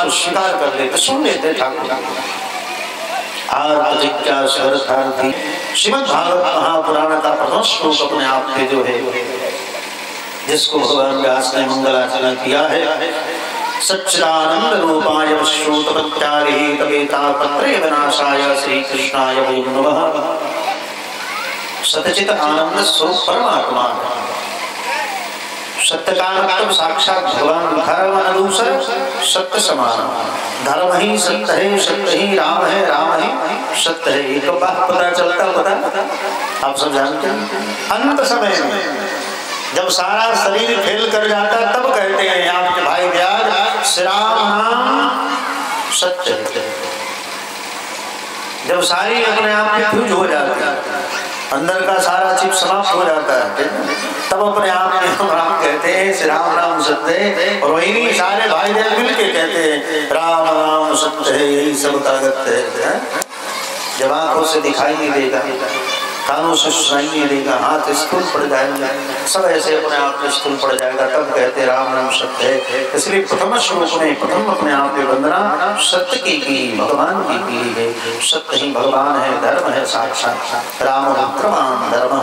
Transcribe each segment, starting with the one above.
को स्वीकार कर लेते, सुन लेते ठाकुर। प्रतिज्ञा स्वर्धार्थी श्रीमद् भागवत महापुराण का प्रथम श्लोक अपने आप पे जो है, जिसको भगवान व्यास ने मंगलाचरण किया है, सच्चिदानंद रूपाय श्रोतपत्यारिहित वेतापत्रे विनाशाय श्री कृष्णाय वै नमः। सतचित आनंद स्वरूप परमात्मा है। सत्य का मतलब साक्षात भगवान। धर्म अनुसार सत्य समान, धर्म ही सत्य है, सत्य ही राम है, राम ही सत्य है। ये तो बात पता चलता पता आप सब जानते हैं। अंत समय में जब सारा शरीर फेल कर जाता तब कहते हैं आपके भाई व्यास, श्री राम नाम सत्य है। जब सारी अपने आप में फ्यूज हो जाती है, अंदर का सारा चिप समाप्त हो जाता है, तब अपने आप में हम राम कहते हैं, श्री राम नाम सत्य है। और वही सारे भाई बहन मिल के कहते हैं राम नाम सत्य है, यही सब ताकत है। जब आंखों से दिखाई नहीं देगा, कानों से सुनाई नहीं देगा, हाथ स्थूल पड़ जाएगा, सब ऐसे अपने आप में स्थूल पड़ जाएगा, तब कहते राम नाम सत्य है। इसलिए प्रथम श्लोक में प्रथम अपने आप में वंदना सत्य की भगवान की है। सत्य ही भगवान है, धर्म है साक्षात राम भगवान धर्म।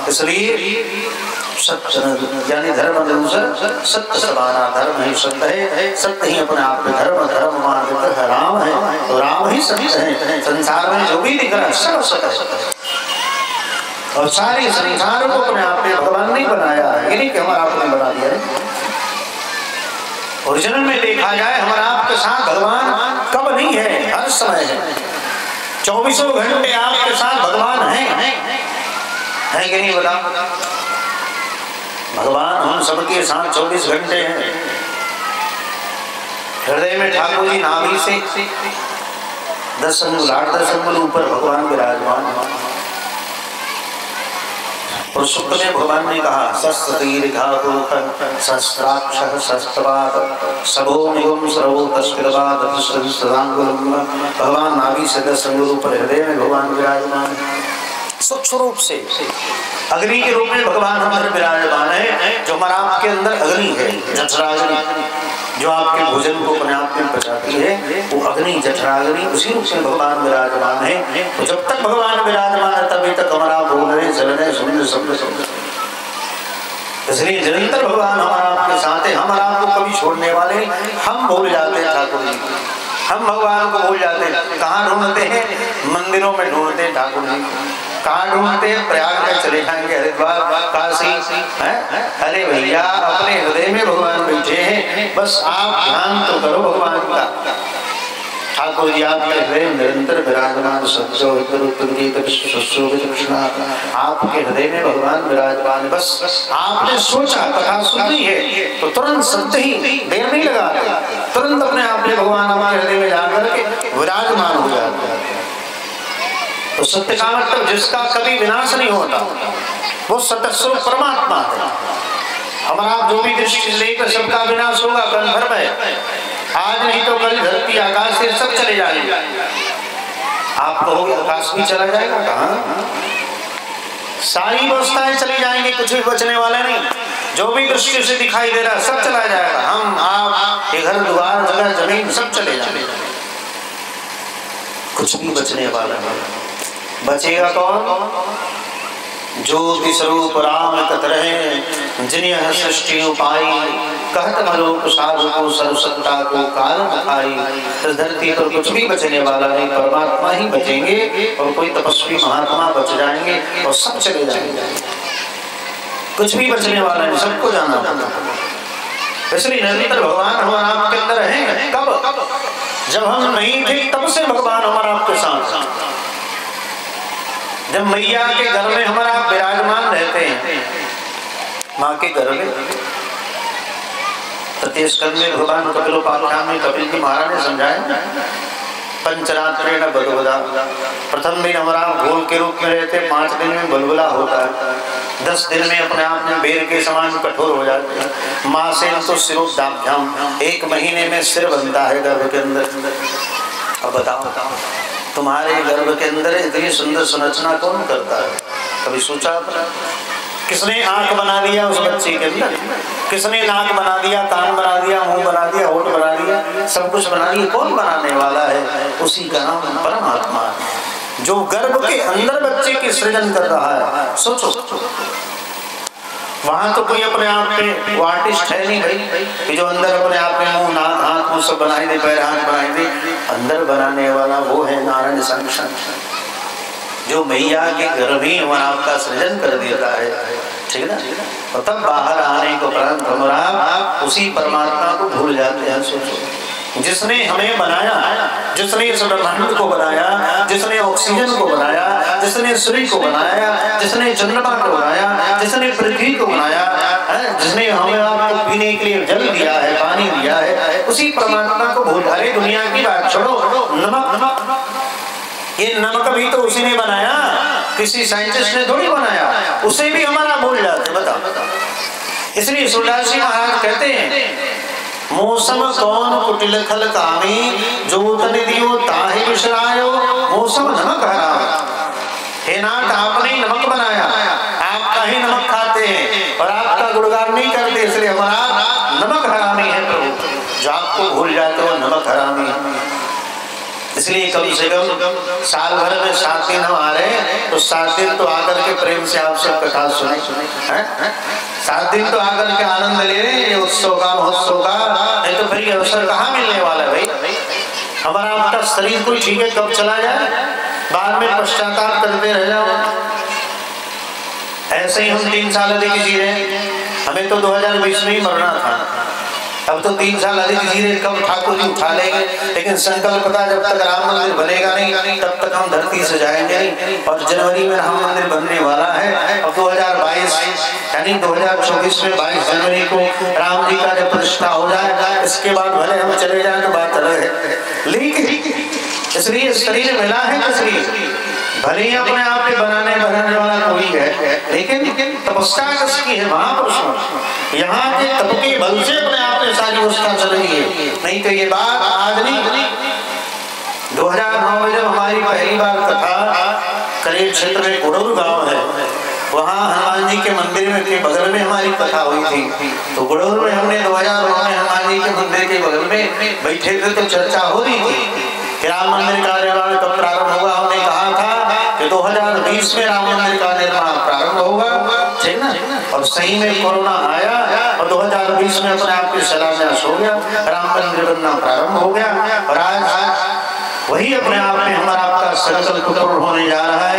इसलिए सत्य यानी धर्म अनुसार सत्य समाना, धर्म ही सत्य है, सत्य ही अपने आप में धर्म, धर्म मार्ग है राम है, तो राम ही सत्य है। संसार में जो भी दिख रहा है सब सत्य है, और सारे संसार को अपने आप में भगवान ने बनाया है, ये नहीं कि हमारा आपने बना दिया है। ओरिजिनल में देखा जाए हमारा आपके साथ भगवान कब नहीं है, हर समय है। 24 घंटे आपके साथ भगवान है कि नहीं बता? भगवान हम सबके साथ 24 घंटे हैं। हृदय में ठाकुर जी नाभि से 10 अंगुल 8-10 अंगुल ऊपर भगवान विराजमान। और सुख में भगवान ने कहा भगवान नाभि से 10 अंगुल ऊपर हृदय में भगवान विराजमान सूक्ष्म रूप से। अग्नि के रूप में भगवान हमारे विराजमान है, जो हमारा आपके अंदर अग्नि है, जठराग्नि, जो आपके भोजन को अपने आप में पचाती है, वो अग्नि जठराग्नि उसी रूप से भगवान विराजमान है। तो जब तक भगवान विराजमान है तभी तक हमारा बोल रहे चल रहे सुन शब्द। इसलिए निरंतर भगवान हमारा आपके साथ है। हमारा आपको कभी छोड़ने वाले हम भूल जाते हैं ठाकुर जी, हम भगवान को भूल जाते हैं। कहाँ ढूंढते हैं? मंदिरों में ढूंढते हैं ठाकुर जी। कहाँ ढूंढते हैं? प्रयाग में चले जाएंगे, हरिद्वार, काशी है। अरे भैया अपने हृदय में भगवान बैठे हैं, बस आप ध्यान तो करो भगवान का। ठाकुर जी आपके हृदय निरंतर विराजमान, आपके हृदय में भगवान विराजमान। बस आपने सोचा कथा सुनी है तो तुरंत सत्य ही, देर नहीं लगा, तुरंत अपने आप में भगवान हमारे हृदय में जाकर के विराजमान हो जाते हैं। तो सत्य का मतलब जिसका कभी विनाश नहीं होता, वो सत्य स्वरूप परमात्मा है। हमारा जो भी दृष्टि लेकर सबका विनाश होगा, कन्फर्म है। आज नहीं तो कल धरती आकाश से सब चले जाएंगे। आप कहोगे आकाश भी चला जाएगा? कहाँ? सारी व्यवस्थाएं चली जाएंगी, कुछ भी बचने वाला नहीं। जो भी दृष्टि से दिखाई दे रहा सब चला जाएगा। हम आप के घर द्वार जगह जमीन सब चले जाएंगे, कुछ भी बचने वाला नहीं। बचेगा कौन? ज्योति स्वरूप राम कत रहे, जिन्हें सृष्टि उपाई, कहत मलोक साधु को सर्वसत्ता को कारण दिखाई। इस धरती पर कुछ भी बचने वाला नहीं, परमात्मा ही बचेंगे। और कोई तपस्वी महात्मा बच जाएंगे और सब चले जाएंगे, कुछ भी बचने वाला नहीं, सबको जाना होगा। इसलिए निरंतर भगवान हमारा आपके अंदर है। कब? जब हम नहीं थे तब से भगवान हमारा आपके साथ। जब मैया के घर में हमारा विराजमान रहते हैं, माँ के घर में, तृतीय स्कंद में भगवान कपिलोपाख्यान में कपिल जी महाराज ने समझाया, पंचरात्रेण बलबला। प्रथम दिन हमारा घोल के रूप में रहते, 5 दिन में बलबला होता है, 10 दिन में अपने आप में बेर के समान कठोर हो जाते हैं। माँ से तो सिरोदाभ्याम, 1 महीने में सिर बनता है गर्भ के अंदर। अब बताओ तुम्हारे गर्भ के अंदर इतनी सुंदर संरचना कौन करता है? कभी सोचा? किसने आंख बना दिया उस बच्चे के अंदर? किसने नाक बना दिया, कान बना दिया, मुंह बना दिया, होठ बना दिया? सब कुछ बना लिया, कौन बनाने वाला है? उसी का नाम परमात्मा है, जो गर्भ के अंदर बच्चे की सृजन कर रहा है। सोचो, वहां तो कोई अपने आप पे वो आर्टिस्ट है नहीं भाई कि जो अंदर अपने आप में मुंह नाक हाथ मुंह सब बनाई दे, पैर हाथ बनाई दे। अंदर बनाने वाला वो है नारायण संरक्षण, जो मैया के गर्भ ही आपका सृजन कर देता है, ठीक है ना। और तब बाहर आने को प्रारंभ हम उसी परमात्मा को भूल जाते हैं। सोचो, जिसने हमें बनाया, जिसने इस ब्रह्मांड को बनाया, जिसने ऑक्सीजन को बनाया, जिसने सूर्य को बनाया, जिसने चंद्रमा को बनाया, जिसने पृथ्वी को बनाया, जिसने हमें आपको पीने के लिए जल दिया है, पानी दिया है, उसी परमात्मा को भूल। अरे दुनिया की बात छोड़ो, नमक, ये नमक भी तो उसी ने बनाया, किसी साइंटिस्ट ने थोड़ी बनाया, उसे भी हमारा भूल जाते। बताओ, इसलिए सूरदास जी महाराज कहते हैं, मौसम कौन कुटिल खल कामी, जो तन दियो ताहि बिसरायो, मौसम नमक हराम। हे नाथ, आपने नमक बनाया, आपका ही नमक खाते हैं और आपका गुणगान नहीं करते, इसलिए हमारा नमक हरामी है प्रभु। जो आपको भूल जाते हो नमक हरामी। इसलिए कम से कम साल भर में 7 दिन हम आ रहे हैं, तो 7 दिन तो आकर के प्रेम से आप सब कथा सुने, 7 दिन तो आकर के आनंद ले रहे हैं उत्सव का, महोत्सव का। नहीं तो फिर अवसर कहाँ मिलने वाला है भाई? हमारा आपका शरीर कोई ठीक है, कब चला जाए, बाद में पश्चाताप करते रह जाओ। ऐसे ही हम 3 साल अधिक जी रहे, हमें तो 2020 में ही मरना था, अब तो 3 साल अधिक जी रहे, कब ठाकुर जी उठा लेंगे। लेकिन संकल्प था, जब तक राम मंदिर बनेगा नहीं तब तक हम धरती से जाएंगे नहीं। और जनवरी में राम मंदिर बनने वाला है। अब 2022 यानी 2024 में 22 जनवरी को राम जी का जब प्रतिष्ठा हो जाए, इसके बाद भले हम चले जाए तो बात अलग है। लेकिन इसलिए शरीर मिला है, इसलिए भले ही अपने आप पे बनाने वाला कोई है, लेकिन तपस्या किसकी है? महापुरुष। यहाँ के तप के बल से अपने आप में सारी व्यवस्था चल रही है। नहीं तो ये बात आज नहीं, 2009 में जब हमारी पहली बार कथा करेल क्षेत्र में गुड़ौर गांव है, वहाँ हनुमान जी के मंदिर में के बगल में हमारी कथा हुई थी। तो गुड़ौर में हमने 2009 में हनुमान जी के मंदिर के बगल में बैठे थे, तो चर्चा हो रही थी कि राम मंदिर का निर्माण कब प्रारंभ होगा। हमने कहा था कि 2020 में राम मंदिर का निर्माण प्रारंभ होगा, ठीक ना। और सही में कोरोना आया और 2020 में अपने आप की शिलान्यास हो गया, राम मंदिर बनना प्रारंभ हो गया। और आज वही अपने आप में हमारा आपका संकल्प पूर्ण होने जा रहा है।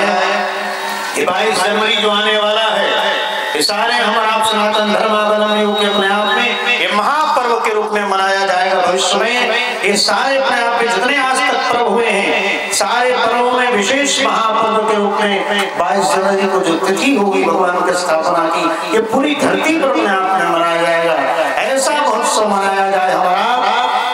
22 जनवरी जो आने वाला है, ये सारे हमारा आप सनातन धर्मावलंबियों के अपने आप में ये महापर्व के रूप में मनाया जाएगा भविष्य में। ये सारे अपने आप में जितने आज तक पर्व हुए हैं, सारे पर्वों में विशेष महापर्व के रूप में 22 जनवरी को जो तिथि होगी भगवान की स्थापना की, ये पूरी धरती पर अपने आप में मनाया जाएगा। ऐसा महोत्सव मनाया जाए हमारा,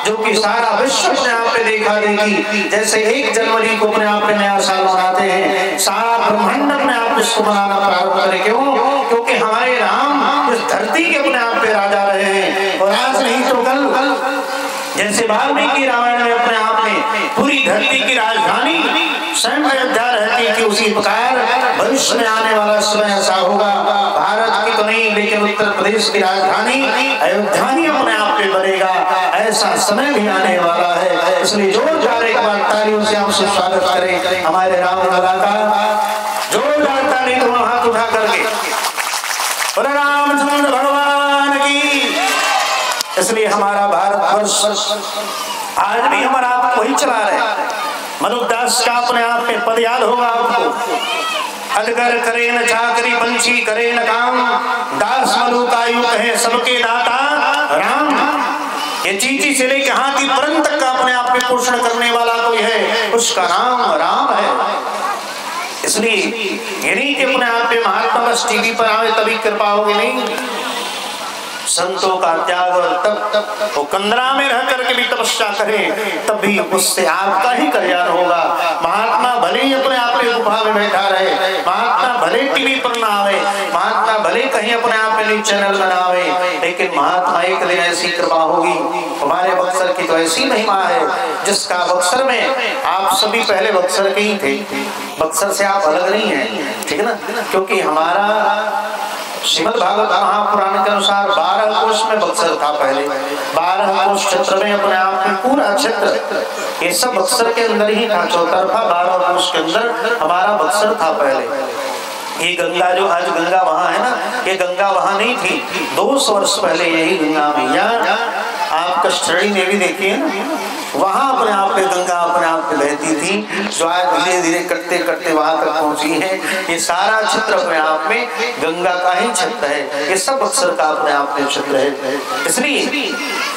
जो कि सारा विश्व अपने आप में देखा देगी। जैसे 1 जनवरी को अपने आप में नया साल मनाते हैं, सारा ब्रह्मांड अपने आप इसको मनाना प्रारंभ करे। क्यों? क्योंकि हमारे राम इस धरती के अपने आप पे राजा रहे हैं। और आज नहीं तो कल जैसे वाल्मीकि रामायण में अपने आप में पूरी धरती की राजधानी स्वयं अयोध्या रहती थी, उसी प्रकार भविष्य में आने वाला समय ऐसा होगा। भारत की तो नहीं, लेकिन उत्तर प्रदेश की राजधानी अयोध्या ही अपने आप पे बनेगा। ऐसा समय भी आने वाला है। इसलिए जोरदार एक बार तालियों से आपसे स्वागत करें हमारे राम लला का। जोरदार ताली तो हाथ उठा करके रामचंद्र भगवान की। इसलिए हमारा भारतवर्ष आज भी हमारा आप वही चला रहे। मनुदास का अपने आप में पद याद होगा आपको। अजगर करे न चाकरी, पंछी करे न काम, दास मलुकायु कहे सबके दाता राम। ये चींटी से लेकर हाथी पर्यंत तक का अपने आप में पोषण करने वाला कोई है, उसका नाम राम है। इसलिए ये नहीं कि अपने आप में महात्मा बस टीवी पर आवे तभी कृपा होगी, नहीं। संतों का त्याग, और तब वो कंदरा में रह करके भी तपस्या करें, तब भी उससे आपका ही कल्याण होगा। महात्मा भले ही अपने आप में गुफा में बैठा रहे, महात्मा भले टीवी पर ना आवे, महात्मा भले कहीं अपने आप में चैनल बनावे, लेकिन महात्मा एक दिन ऐसी कृपा होगी। हमारे बक्सर की तो ऐसी महिमा है, जिसका बक्सर में आप सभी पहले बक्सर के ही थे, बक्सर से आप अलग नहीं है, ठीक है ना। क्योंकि हमारा श्रीमद् भागवत महापुराण के अनुसार 12 कोष में बक्सर था पहले। 12 कोष क्षेत्र में अपने आप में पूरा क्षेत्र ये सब बक्सर के अंदर ही था, चौतरफा 12 कोष के अंदर हमारा बक्सर था पहले। ये गंगा जो आज गंगा वहां है ना, ये गंगा वहां नहीं थी। 200 वर्ष पहले यही गंगा मैया आप कष्टरी देवी देखिए ना, वहां अपने आप पे गंगा अपने आप पे बहती थी, जो आज धीरे धीरे करते करते वहां तक पहुंची है। ये सारा क्षेत्र अपने आप में गंगा का ही क्षेत्र है, ये सब बक्सर का अपने आप में क्षेत्र है। इसलिए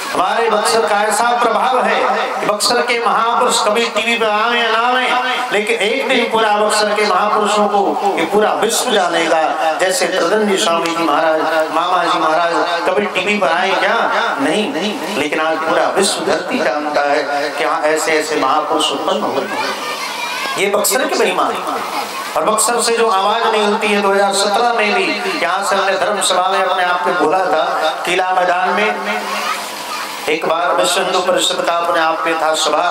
हमारे बक्सर का ऐसा प्रभाव है कि बक्सर के महापुरुष कभी टीवी पे आवे या ना आवे, लेकिन एक दिन पूरा बक्सर के महापुरुषों को ये पूरा विश्व जानेगा। जैसे त्रिदंडी स्वामी जी महाराज, मामा जी महाराज कभी टीवी पर आए क्या? नहीं, लेकिन आज पूरा विश्व धरती जानता है कि हाँ ऐसे ऐसे महापुरुष उत्पन्न हुए। ये बक्सर के महिमा और बक्सर से जो आवाज निकलती है 2017 में भी यहाँ से हमने धर्मसभा में अपने आप को बोला था, किला मैदान में एक बार विश्व हिंदू परिषद का अपने आप में था सभा,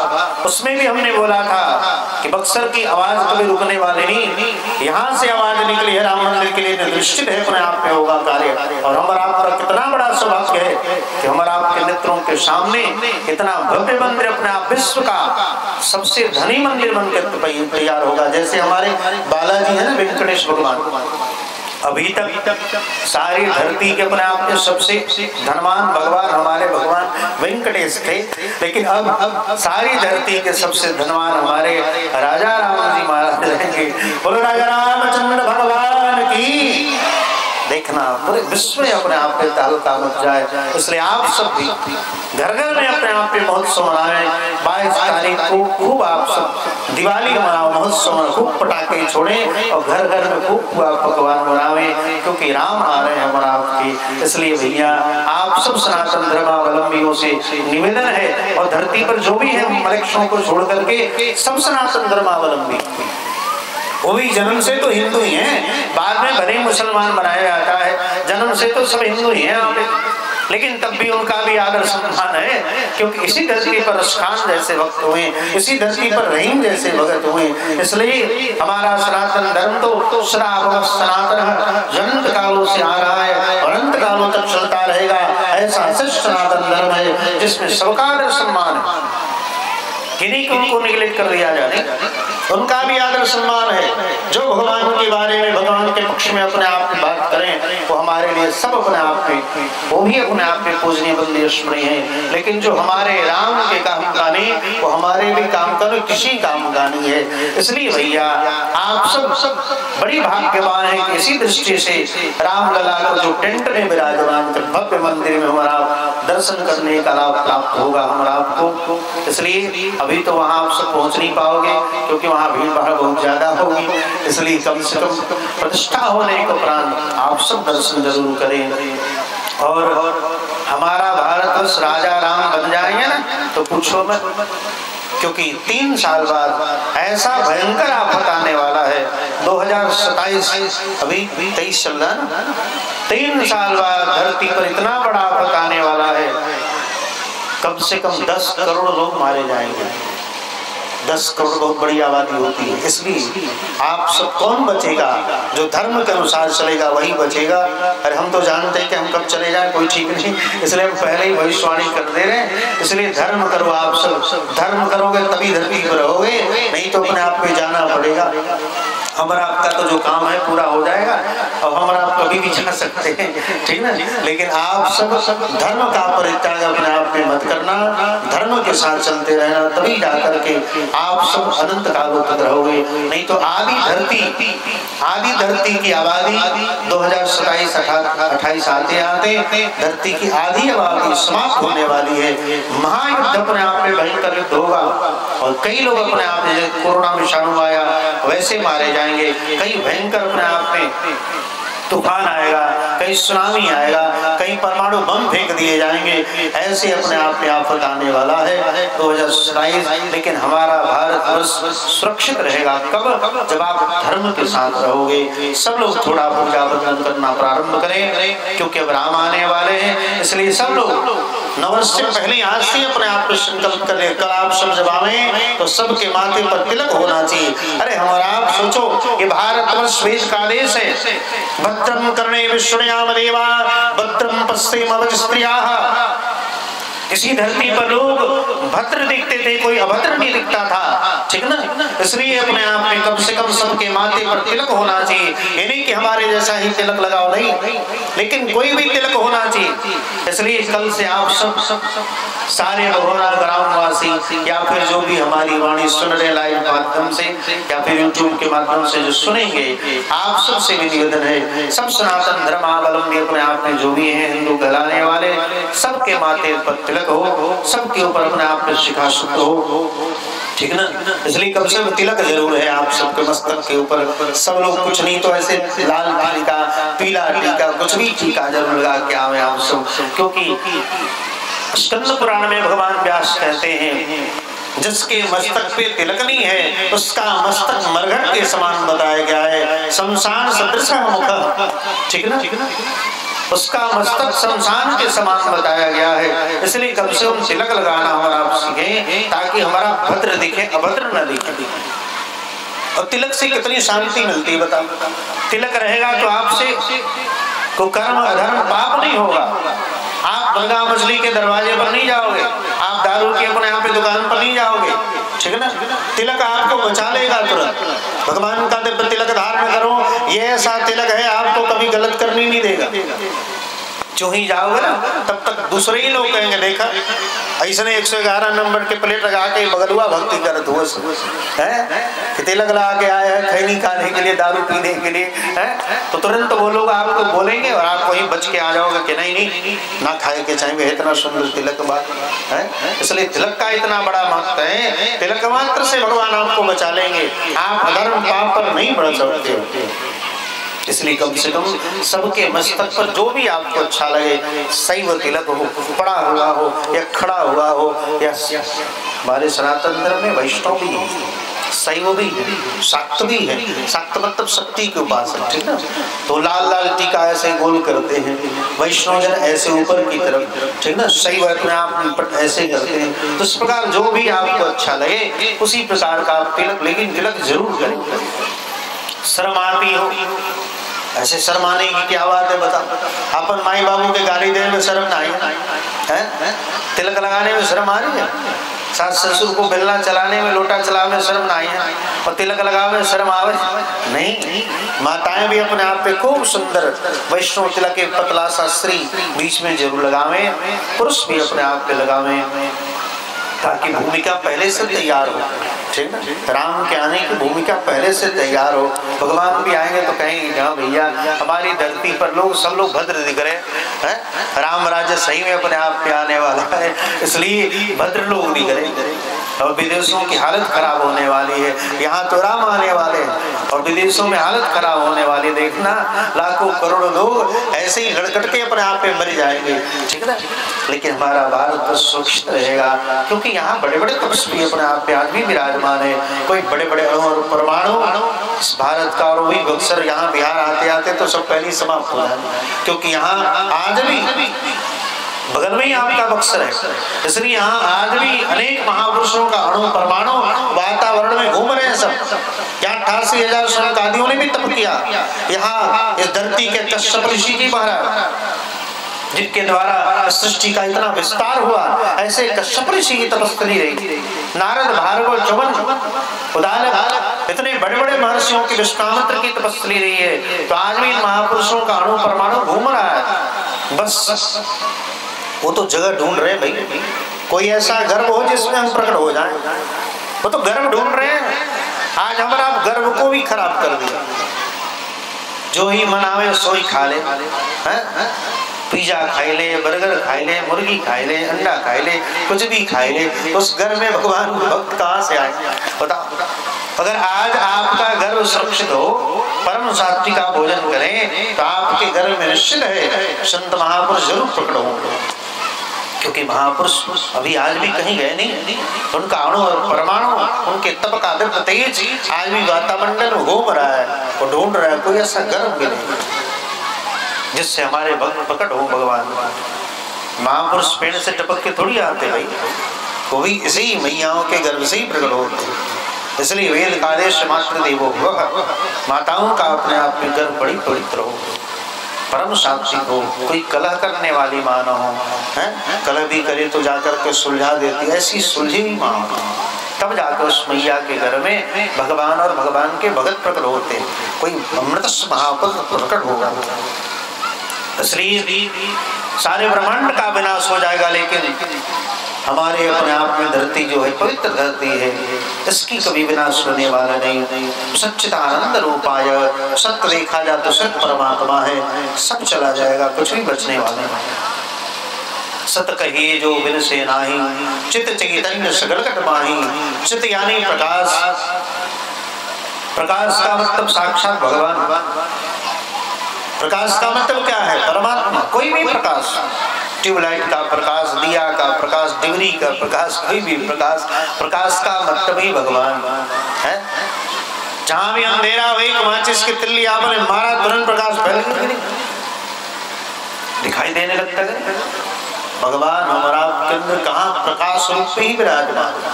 उसमें भी हमने बोला था कि बक्सर की आवाज कभी रुकने वाली नहीं, यहाँ से आवाज निकली है राम मंदिर के लिए निश्चित है अपने आप में होगा कार्य। और हमारा आपका कितना बड़ा सौभाग्य है कि हमारा आपके नेत्रों के सामने इतना भव्य मंदिर अपने आप विश्व का सबसे धनी मंदिर बनकर तैयार होगा। जैसे हमारे बालाजी है ना वेंकटेश भगवान, अभी तक सारी धरती के अपने आप में सबसे धनवान भगवान हमारे भगवान वेंकटेश थे, लेकिन अब सारी धरती के सबसे धनवान हमारे राजा राम जी महाराज रहेंगे। बोलो राजा रामचंद्र भगवान की। देखना पूरे विश्व में अपने आप पे ताल्लुका मच जाए। इसलिए आप सब भी घर घर में अपने आप पे महोत्सव मनाएं। 22 तारीख को खूब आप सब दिवाली मनाओ, महोत्सव में खूब पटाखे छोड़ें और घर घर में खूब पकवान बनावें, क्योंकि राम आ रहे हैं हमारा आपकी। इसलिए भैया आप सब सनातन धर्मावलंबियों से निवेदन है, और धरती पर जो भी है मनुष्यों को छोड़ करके सब सनातन धर्मावलंबी, वो भी जन्म से तो हिंदू ही हैं, बाद में भले मुसलमान बनाया जाता है, जन्म से तो सब हिंदू ही हैं, लेकिन तब भी उनका भी आदर सम्मान है, क्योंकि इसी धरती पर खान जैसे भक्त हुए, इसी धरती पर रहीम जैसे भगत हुए। इसलिए हमारा सनातन धर्म तो सनातन जन्म कालों से आ रहा है और अंत कालों तक चलता रहेगा। ऐसा सनातन धर्म है जिसमें सबका आदर सम्मान है, किन्हीं को उनको निगलेक्ट कर दिया जाए, उनका भी आदर सम्मान है। जो भगवान के बारे में भगवान के पक्ष में अपने आप की बात करें वो हमारे लिए सब अपने आप में, वो भी अपने आप में पूजनीय बंदे स्मरणीय है। लेकिन जो हमारे राम के काम का नहीं वो हमारे भी काम का किसी काम का नहीं है। इसलिए भैया आप सब बड़ी भाग्यवान है कि इसी दृष्टि से रामलला को जो टेंट में विराजमान कर भव्य मंदिर में हमारा दर्शन करने का लाभ प्राप्त होगा हमारा आपको। इसलिए अभी तो वहां आप सब पहुंच नहीं पाओगे क्योंकि वहां भीड़ भाड़ बहुत ज्यादा होगी, इसलिए कम से कम प्रतिष्ठा होने के उपरांत आप सब दर्शन जरूर करें। और हमारा भारत वर्ष राजा राम बन जाएंगे ना तो पूछो मत, क्योंकि 3 साल बाद ऐसा भयंकर आफत आने वाला है। 2027 अभी 23 चल रहा है ना, 3 साल बाद धरती पर इतना बड़ा आफत आने वाला है, कम से कम 10 करोड़ लोग मारे जाएंगे। 10 करोड़ बहुत बड़ी आबादी होती है। इसलिए आप सब कौन बचेगा? जो धर्म के अनुसार चलेगा वही बचेगा। अरे हम तो जानते हैं कि हम कब चले जाए कोई ठीक नहीं, इसलिए हम पहले ही भविष्यवाणी कर दे रहे हैं। इसलिए धर्म करो, आप सब धर्म करोगे तभी धरती पर रहोगे, नहीं तो अपने आप पे जाना पड़ेगा। हमारा आपका तो जो काम है पूरा हो जाएगा और हमारा आप कभी भी जा सकते हैं, ठीक ना। लेकिन आप सब धर्म का परित्याग अपने आप में मत करना, धर्म के साथ चलते रहना, तभी जाकर के आप सब अनंत कालों तक रहोगे। नहीं तो आदि धरती की आबादी 2027-28 आते आते धरती की आधी आबादी समाप्त होने वाली है। महायुद्ध अपने आप में भयंकर युद्ध होगा और कई लोग अपने आप में कोरोना विषाणु आया वैसे मारे जाएंगे, कई भयंकर अपने आप में तूफान आएगा, कहीं सुनामी आएगा, कहीं परमाणु बम फेंक दिए जाएंगे, ऐसे अपने आप में आफत आने वाला है 2027। लेकिन हमारा भारत वर्ष सुरक्षित रहेगा कब? जब आप धर्म के साथ रहोगे। सब लोग थोड़ा पूजा बंदन करना प्रारंभ करें, क्योंकि अब राम आने वाले हैं। इसलिए सब लोग नववर्ष से पहले आज से अपने आप को संकल्प करें। कल आप सब जब आवें तो सबके माथे पर तिलक होना चाहिए। अरे हमारा आप सोचो, ये भारत वर्ष वेद का देश है, भद्रम कर्णे विष्णुयाम देवा भद्रम पश्येम स्त्रियाः। इसी धरती पर लोग भद्र दिखते थे, कोई अभद्र नहीं दिखता था, ठीक ना। इसलिए अपने आप में कम से कम सबके माथे पर तिलक होना चाहिए। ये नहीं कि हमारे जैसा ही तिलक लगाओ, नहीं, लेकिन कोई भी तिलक होना चाहिए। इसलिए कल से आप सब सारे भगवान ग्रामवासी या फिर जो भी हमारी वाणी सुन रहे लाइव माध्यम से या फिर यूट्यूब के माध्यम से जो सुनेंगे, आप सबसे भी निवेदन है, सब सनातन धर्मावलंबी अपने आप में जो भी हैं, हिंदू कहलाने वाले, सबके माथे पर तिलक हो, सबके ऊपर अपने आप में शिखा शुद्ध हो, ठीक ना। इसलिए कम से कम तिलक जरूर है आप सबके मस्तक के ऊपर। सब लोग कुछ नहीं तो ऐसे लाल टीका, पीला टीका, कुछ भी टीका जरूर लगा के आवे आप सब, क्योंकि स्कंद पुराण में भगवान व्यास कहते हैं जिसके मस्तक पे तिलक नहीं है उसका मस्तक मरघट के समान बताया गया है, शमशान सदृश मुख, ठीक ना। उसका मस्तक शमशान के समान बताया गया है। इसलिए कम से कम तिलक लगाना हमारा आप सीखें ताकि हमारा भद्र दिखे, अभद्र न दिखे। और तिलक से कितनी शांति मिलती है बताओ। तिलक रहेगा तो आपसे को कर्म अधर्म पाप नहीं होगा। आप गंगा मछली के दरवाजे पर नहीं जाओगे, आप दारू की अपने यहाँ पे दुकान पर नहीं जाओगे, ठीक है ना। तिलक आपको बचा लेगा तुरंत। भगवान का तिलक धारण करो, ये ऐसा तिलक है आपको कभी गलत करनी नहीं देगा। जो ही जाओगे ना तब तक दूसरे ही लोग कहेंगे देखा ऐसे 111 नंबर के प्लेट लगा के बगलुआ भक्ति करत हुआ है, तिलक लगा के आया है खैनी खाने के लिए, दारू पीने के लिए, है तो तुरंत वो लोग आपको बोलेंगे और आप वहीं बच के आ जाओगे कि नहीं ना खाए के चाहिए, इतना सुंदर तिलक बात है। इसलिए तिलक का इतना बड़ा महत्व है, तिलक मात्र से भगवान आपको बचा लेंगे, आप अधर्म पाप पर नहीं बढ़ सकते। इसलिए कम से कम सबके मस्तक पर जो भी आपको अच्छा लगे, शैव तिलक हो, पड़ा हुआ हो या खड़ा हुआ हो, या हमारे सनातन धर्म में वैष्णव भी है, शैव भी है, शाक्त भी है। शाक्त मतलब शक्ति के उपासक, ठीक ना। तो लाल लाल टीका ऐसे गोल करते हैं, वैष्णव जन ऐसे ऊपर की तरफ, ठीक ना। शैव अपने आप ऐसे करते हैं। तो इस प्रकार जो भी आपको अच्छा लगे उसी प्रकार का आप तिलक, लेकिन तिलक जरूर करें। शर्म आती हो, ऐसे शर्माने की क्या बात है बताओ। अपन माई बाबू के गाली देने में शर्म ना है, तिलक लगाने में शर्म आ रही है, सास ससुर को बेलना चलाने में, लोटा चलाने में शर्म ना है, और तिलक लगावे में शर्म आवे नहीं। माताएं भी अपने आप पे खूब सुंदर वैष्णव तिलक के पतला सा श्री बीच में जरूर लगावे, पुरुष भी अपने आप पे लगावे ताकि भूमिका पहले से तैयार हो, ठीक है। राम के आने की भूमिका पहले से तैयार हो। भगवान भी आएंगे तो कहेंगे हाँ भैया हमारी धरती पर लोग सब लोग भद्र दिख रहे हैं, राम राज्य सही में अपने आप पे आने वाला है, इसलिए भद्र लोग दिख रहे। और विदेशों की हालत खराब होने वाली है, यहाँ तो राम आने वाले हैं और विदेशों में हालत खराब होने वाली, देखना लाखों करोड़ों लोग ऐसे ही लड़कट के अपने आप पे मर जाएंगे, ठीक है। लेकिन हमारा भारत तो सुरक्षित रहेगा क्योंकि यहाँ बड़े बड़े तपस्वी अपने आप पे आज भी विराजमान है। कोई बड़े बड़े परमाणु इस भारत का और वही बक्सर यहाँ बिहार आते आते तो सब पहले समाप्त हो जाए, क्योंकि यहाँ आज भी बगल में ही आपका बक्सर है, इसलिए यहाँ आज भी अनेक महापुरुषों का अणु परमाणु वातावरण में घूम रहे हैं सब। यहाँ 88,000 शौनकादियों ने भी तप किया। यहाँ इस धरती के कश्यप ऋषि जी महाराज जिनके द्वारा सृष्टि का इतना विस्तार हुआ, ऐसे कश्यप ऋषि की तपस्वी रही, नारद भार्गव च्यवन उदालक इतने बड़े बड़े महर्षियों की विश्वामित्र की तपस्वी रही है। तो आज भी इन महापुरुषों का अणु परमाणु घूम रहा है। बस वो तो जगह ढूंढ रहे भाई, कोई ऐसा गर्भ हो जिसमें हम प्रकट हो जाएं। वो तो गर्भ ढूंढ रहे हैं। आज हमारा गर्भ को भी खराब कर दिया, जो ही मन आवे सो ही खा ले, पिज्जा खाई ले, बर्गर खाई ले, मुर्गी खाई ले, अंडा खाई ले, कुछ भी खाई ले। उस घर में भगवान भक्त कहाँ से आए बताओ। अगर आज आपका गर्भ सुरक्षित हो, परम सात्विक आप भोजन करें तो आपके घर में निश्चित है संत महापुरुष जरूर प्रकट होंगे, क्योंकि महापुरुष अभी आज भी कहीं गए नहीं। उनका अणु और परमाणु, उनके तप का दीप्त तेज आज भी वातावरण में घूम रहा है और ढूंढ रहा है कोई ऐसा गर्भ भी नहीं जिससे हमारे भक्त प्रकट हो भगवान। महापुरुष पेड़ से टपक के थोड़ी आते भाई, वो भी इसी मैयाओं के गर्भ से ही प्रकट होते। इसलिए वेद का आदेश मातृ देवो भवः, माताओं का अपने आप में गर्भ बड़ी पवित्र हो। परम सात्विक हो, कोई कलह करने वाली माँ न हो, है कलह भी करे तो जाकर के सुलझा देती, ऐसी सुलझी हुई माँ हो। तब जाकर उस मैया के घर में भगवान और भगवान के भगत प्रकट होते, कोई अमृत महापुरुष प्रकट होगा। इसलिए सारे ब्रह्मांड का विनाश हो जाएगा, लेकिन हमारे अपने आप में धरती जो है पवित्र धरती है, इसकी कभी विनाश होने वाला नहीं। सच्चिदानंद रूपाय, सत्य देखा जाए तो सत्य परमात्मा है, सब चला जाएगा, कुछ भी बचने वाला नहीं। सत कहिए जो बिन से नाही, चित चैतन्य सगल घट माही। चित यानी प्रकाश, प्रकाश का मतलब साक्षात भगवान। प्रकाश का मतलब क्या है? परमात्मा। कोई भी प्रकाश, ट्यूबलाइट का प्रकाश, दिया का प्रकाश, डिग्री का प्रकाश, कोई भी प्रकाश, प्रकाश का मतलब ही भगवान है। जहां भी अंधेरा हो, एक माचिस की तिल्ली आपने मारा, तुरंत प्रकाश फैल गया, दिखाई देने लगता है। भगवान हमारा के अंदर कहाँ प्रकाश रूप में ही विराजमान,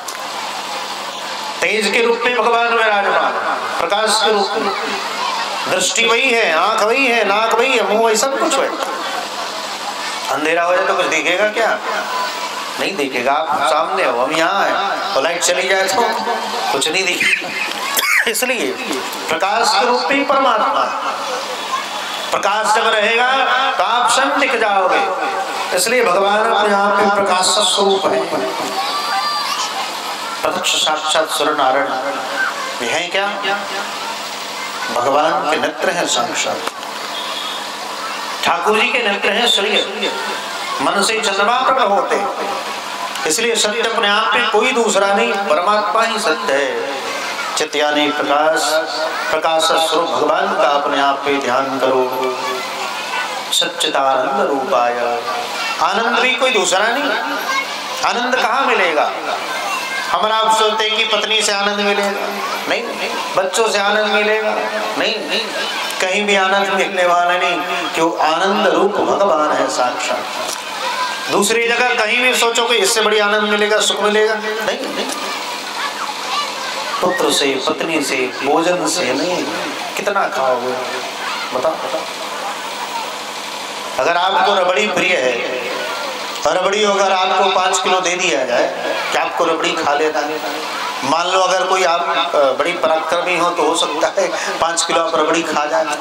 तेज के रूप में भगवान विराजमान, प्रकाश के रूप में। दृष्टि वही है, आंख वही है, नाक वही है, मुंह वही, सब कुछ वही। अंधेरा हो जाए तो कुछ दिखेगा क्या? नहीं दिखेगा। आप सामने हो, हम यहाँ हैं, तो लाइट चली जाए तो कुछ नहीं दिखेगा। इसलिए प्रकाश के रूप में परमात्मा, प्रकाश जब रहेगा तो आप स्वयं दिख जाओगे। इसलिए भगवान अपने आप में प्रकाश स्वरूप है, प्रत्यक्ष साक्षात सूर्य नारायण है। क्या भगवान के नेत्र हैं साक्षात, ठाकुर जी के नेत्र हैं सूर्य, मन से चंद्रमा प्रकट होते। इसलिए सत्य अपने आप में कोई दूसरा नहीं, परमात्मा ही सत्य है। चित यानी प्रकाश, प्रकाश स्वरूप भगवान का अपने आप पे ध्यान करो। सच्चिदानंद रूपाय, आनंद भी कोई दूसरा नहीं। आनंद कहाँ मिलेगा? हमारा आप सोचते कि पत्नी से आनंद मिलेगा, नहीं, बच्चों से आनंद मिलेगा, नहीं, कहीं भी आनंद मिलने वाला नहीं, क्यों? आनंद रूप भगवान है साक्षात। दूसरी जगह कहीं भी सोचो कि इससे बड़ी आनंद मिलेगा, सुख मिलेगा, नहीं। पुत्र से, पत्नी से, भोजन से नहीं। कितना खाओगे बताओ? अगर आपको रबड़ी प्रिय है, रबड़ी अगर आपको 5 किलो दे दिया जाए, क्या आपको रबड़ी खा लेना है? मान लो अगर कोई आप बड़ी पराक्रमी हो तो हो सकता है 5 किलो आप रबड़ी खा जाए,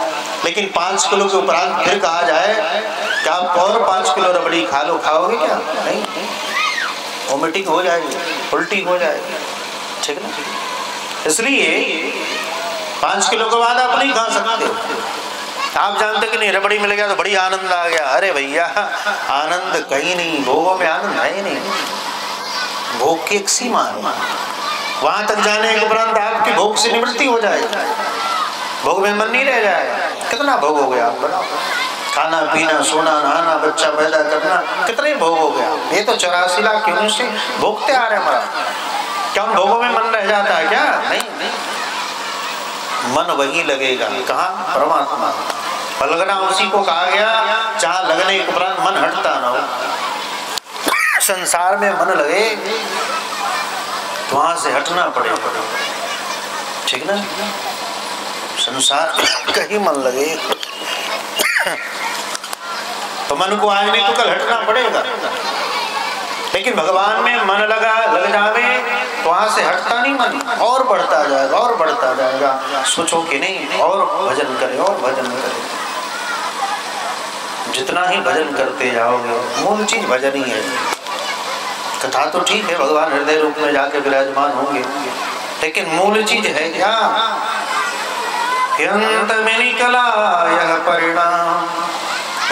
लेकिन 5 किलो के उपरांत फिर कहा जाए कि आप और 5 किलो रबड़ी खा लो, खाओगे क्या? नहीं, वोमिटिंग हो जाएगी, उल्टी हो जाएगी, ठीक ना? इसलिए 5 किलो के बाद आप नहीं खा सकते। आप जानते कि नहीं, रबड़ी मिल गया तो बड़ी आनंद आ गया। अरे भैया, आनंद कहीं नहीं, भोगों में आनंद है ही नहीं। भोग की एक सीमा है, वहां तक जाने के उपरांत आपकी भोग से निवृत्ति हो जाएगी, भोग में मन नहीं रह जाएगा। कितना भोग हो गया आप बताओ? खाना पीना, सोना, नहाना, बच्चा पैदा करना, कितने भोग हो गया? ये तो 84 लाख क्यों से भोगते आ रहे हैं हमारा। क्या उन भोगों में मन रह जाता है क्या? नहीं, मन वही लगेगा, कहाँ? परमात्मा। लगना उसी को कहा गया जहाँ लगने के उपरांत मन हटता ना हो। संसार में मन लगे तो वहां से हटना पड़ेगा, ठीक ना? संसार कहीं मन लगे तो मन को आज नहीं तो कल हटना पड़ेगा। लेकिन भगवान में मन लग जावे तो वहां से हटता नहीं मन, और बढ़ता जाएगा, और बढ़ता जाएगा। सोचो कि नहीं, और भजन करे, और भजन करे। जितना ही भजन करते जाओगे, मूल चीज भजन ही है। कथा तो ठीक है, भगवान हृदय रूप में जाके विराजमान होंगे, लेकिन मूल चीज है क्या? अंत में निकला यह परिणाम,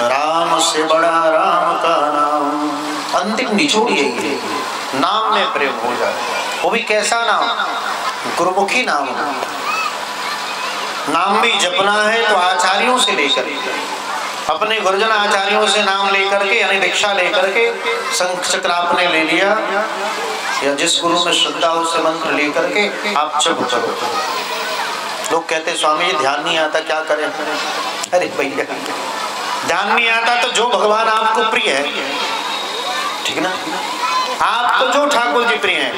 राम से बड़ा राम का नाम। अंतिम निचोड़ यही है, नाम में प्रेम हो जाए। वो भी कैसा नाम? गुरुमुखी नाम। नाम भी जपना है तो आचार्यों से लेकर, अपने गुरुजन आचार्यों से नाम लेकर के, यानी दीक्षा लेकर के, शंख चक्र आपने ले लिया, या जिस गुरु में श्रद्धा उससे मंत्र लेकर के आप जप करो। लोग कहते स्वामी जी ध्यान नहीं आता, क्या करें? अरे भैया, ध्यान नहीं आता तो जो भगवान आपको प्रिय है, ठीक ना? आपको जो ठाकुर जी प्रिय हैं,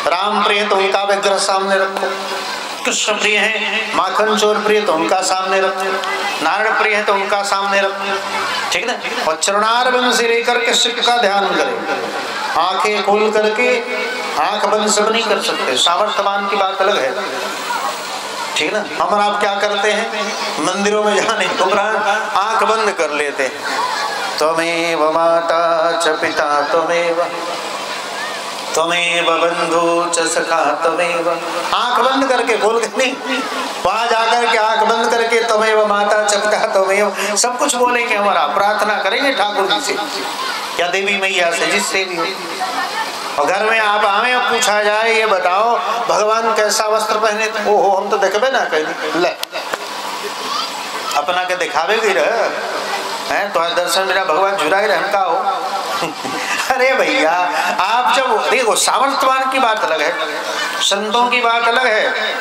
राम प्रिय तो उनका विग्रह सामने रखो, कृष्ण प्रिय है, माखन चोर प्रिय तो उनका सामने रख, नारायण प्रिय है तो उनका सामने रख, ठीक ना। और चरणारविंद से लेकर के शिव का ध्यान करें, आंखें खोल करके, आंख बंद सब नहीं कर सकते, सामर्थ्यवान की बात अलग है, ठीक ना। हम और आप क्या करते हैं, मंदिरों में जाने को आंख बंद कर लेते हैं, त्वमेव माता च पिता त्वमेव, त्वमेव बंधु च सखा त्वमेव, आंख बंद करके, खोल के नहीं, वहां जाकर के आंख बंद करके त्वमेव माता च पिता त्वमेव सब कुछ बोलेंगे, हमारा प्रार्थना करेंगे ठाकुर जी से या देवी मैया से, जिससे भी हो। और घर में आप आवे और पूछा जाए ये बताओ भगवान कैसा वस्त्र पहने, तो ओहो हम तो देखबे ना कहीं, ले अपना के दिखावे भी रहे हैं, तो दर्शन मेरा भगवान जुराई रहन का हो। अरे भैया आप जब देखो, सामर्थ्यवान की बात अलग है, संतों की बात अलग है।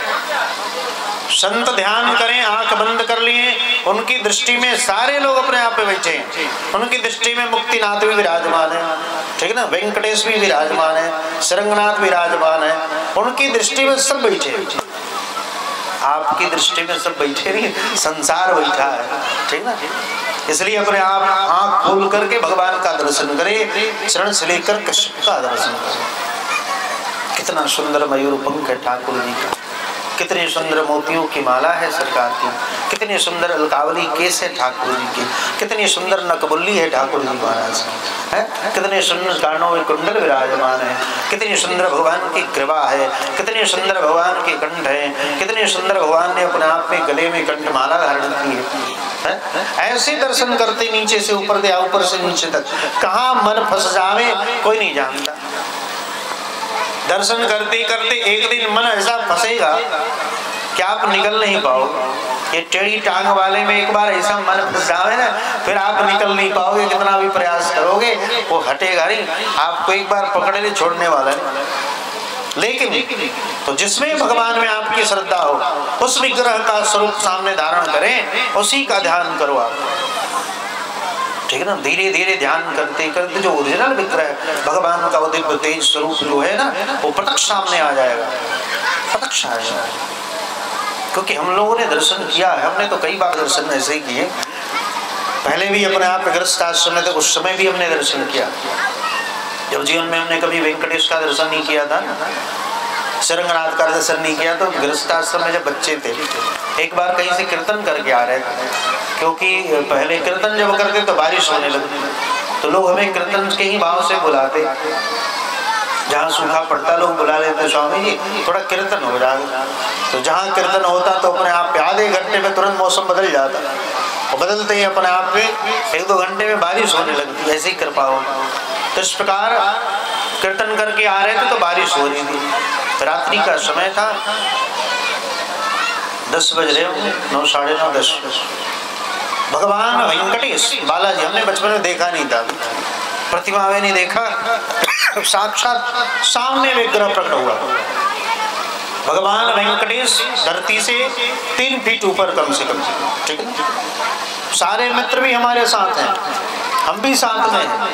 संत ध्यान करें, आंख बंद कर लिए, उनकी दृष्टि में सारे लोग अपने आप पे बैठे हैं, उनकी दृष्टि में मुक्तिनाथ भी विराजमान है, ठीक ना, वेंकटेश भी विराजमान है, सरंगनाथ विराजमान है, उनकी दृष्टि में सब बैठे हैं। आपकी दृष्टि में सब बैठे नहीं, संसार बैठा है, ठीक ना। इसलिए अपने आप आंख खोल करके भगवान का दर्शन करें, शरण से लेकर कश्यप का दर्शन करें। कितना सुंदर मयूर पंख है ठाकुर जी का, कितनी सुंदर मोतियों की माला है सरकार की, कितनी सुंदर अलकावली केस है ठाकुर जी की, कितनी सुंदर नकबुल्ली है ठाकुर जी महाराज की, है कितने सुंदर कानों में कुंडल विराजमान है, कितनी सुंदर भगवान की कृपा है, कितनी सुंदर भगवान के कंठ है, कितने सुंदर भगवान ने अपने आप में गले में कंठमाला धारण की है। ऐसे दर्शन करते नीचे से ऊपर दे, ऊपर से नीचे तक, कहाँ मन फंस जावे कोई नहीं जानता। दर्शन करते करते एक दिन मन ऐसा फंसेगा कि आप निकल नहीं पाओगे। ये टेढ़ी टांग वाले में एक बार ऐसा मन फंस जाए ना, फिर आप निकल नहीं पाओगे, कितना भी प्रयास करोगे वो हटेगा नहीं, आपको एक बार पकड़ने छोड़ने वाला नहीं। लेकिन तो जिसमें भगवान में आपकी श्रद्धा हो, उस विग्रह का स्वरूप सामने धारण करें, उसी का ध्यान करो आप, ठीक है ना। धीरे धीरे ध्यान करते करते जो ओरिजिनल विग्रह भगवान का दिव्य तेज स्वरूप जो है ना, वो प्रत्यक्ष सामने आ जाएगा, प्रत्यक्ष आ जाएगा। क्योंकि हम लोगों ने दर्शन किया है, हमने तो कई बार दर्शन ऐसे ही किए, पहले भी अपने आप गृहस्थ आश्रम में थे, उस समय भी हमने दर्शन किया। जब जीवन में हमने कभी वेंकटेश का दर्शन नहीं किया था, सरंगनाथ का दर्शन नहीं किया, तो गृहस्थ आश्रम में जब बच्चे थे, एक बार कहीं से कीर्तन करके आ रहे थे, क्योंकि पहले कीर्तन जब करते तो बारिश होने लगती, तो लोग हमें कीर्तन के ही भाव से बुलाते, जहाँ सूखा पड़ता लोग बुला लेते, स्वामी जी थोड़ा कीर्तन हो जाए। तो जहाँ कीर्तन होता तो अपने आप पे आधे घंटे में तुरंत मौसम बदल जाता, और बदलते ही अपने आप में 1-2 घंटे में बारिश होने लगती, ऐसी कृपा हो। तो इस प्रकार कीर्तन करके आ रहे थे तो बारिश हो रही थी, रात्रि का समय था, 10 बज रहे होंगे, 9, साढ़े 9, 10। भगवान वेंकटेश बालाजी हमने बचपन में देखा नहीं था, प्रतिमा में नहीं देखा, साक्षात सामने विग्रह प्रकट हुआ। भगवान वेंकटेश धरती से 3 फीट ऊपर कम से कम, ठीक है। सारे मित्र भी हमारे साथ हैं, हम भी साथ में हैं।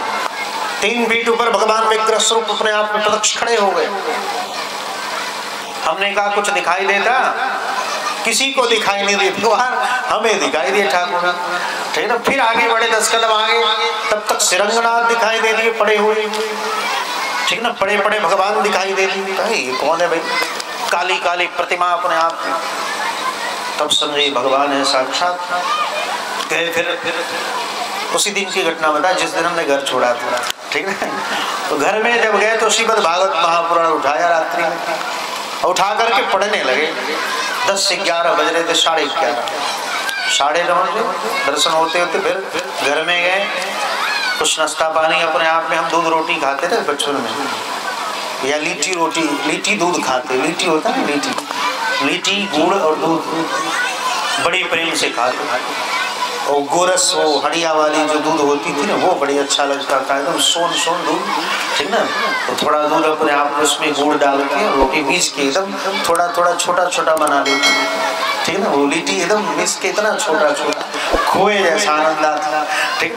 3 फीट ऊपर भगवान विग्रह स्वरूप अपने आप में प्रत्यक्ष खड़े हो गए। हमने कहा कुछ दिखाई देता, किसी को दिखाई नहीं दी, भगवान हमें दिखाई दिए ठाकुर, ठीक है ना। फिर आगे बढ़े 10 कदम आगे, तब तक सिरंगनाथ दिखाई दे दिए पड़े हुए, ठीक ना, पड़े पड़े भगवान दिखाई दे दिए। ये कौन है भाई, काली काली प्रतिमा अपने आप में। तब समझे भगवान है साक्षात। गए फिर उसी दिन की घटना बता, जिस दिन हमने घर छोड़ा था, ठीक है। तो घर में जब गए तो श्रीमद् भागवत महापुराण उठाया रात्रि में, उठा करके पढ़ने लगे। 10 से 11 बज रहे थे, 11:30, 9:30 दर्शन होते होते फिर घर में गए। कुछ नाश्ता पानी अपने आप में, हम दूध रोटी खाते थे बचपन में, या लीटी रोटी, लीटी दूध खाते, लीटी होता है लीटी, लीटी गुड़ और दूध बड़ी प्रेम से खाते। और गोरस वो हड़िया वाली जो दूध होती थी ना, वो बड़ी अच्छा लगता था, एकदम सोन सोन दूध, ठीक ना। तो थोड़ा दूध अपने आप में उसमें गुड़ डाल के रोटी पीस के एकदम थोड़ा थोड़ा छोटा छोटा बना लेते, ठीक है ना। वो लीटी एकदम मिस के इतना छोटा छोटा, खोए जैसा आनंद आता, ठीक।